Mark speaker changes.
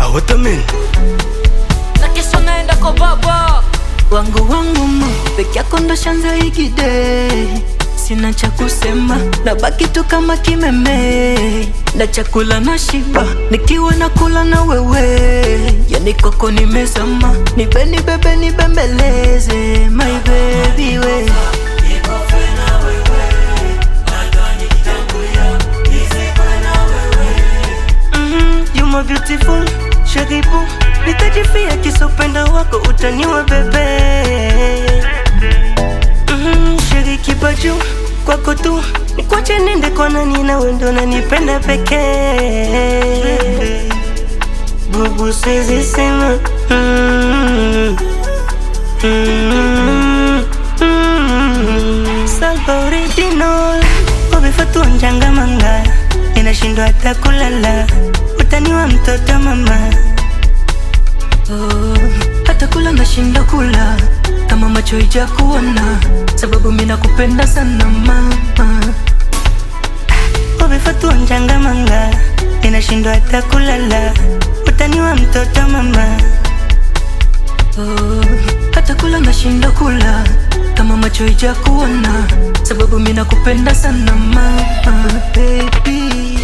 Speaker 1: Awatamin
Speaker 2: na kesho naenda kwa baba
Speaker 3: wangu ma peke yako ndo shanza ikide. Sina cha kusema na baki tu kama kimeme, na chakula na shiba nikiwa nakula na wewe. Yani kwako nimezama, nibeni bebe nibembeleze my baby we.
Speaker 4: You more beautiful, sharibu nitajifia kisopenda wako utaniwa bebe. Shiriki baju kwako tu nikwache nende kwa nani, na wendo na nipenda pekee. Bubu siwezi sema Salva original Obefatu njanga manga, ninashindwa hata kulala, utaniwa mtoto mama.
Speaker 3: Hata kula nashinda kula kama macho ija kuona, sababu mina kupenda sana mama.
Speaker 4: Obefatu njanga manga, ninashindwa hata kulala, utaniwa mtoto mama.
Speaker 3: Hata kula nashinda kula kama macho ija kuona, sababu mina kupenda sana mama baby.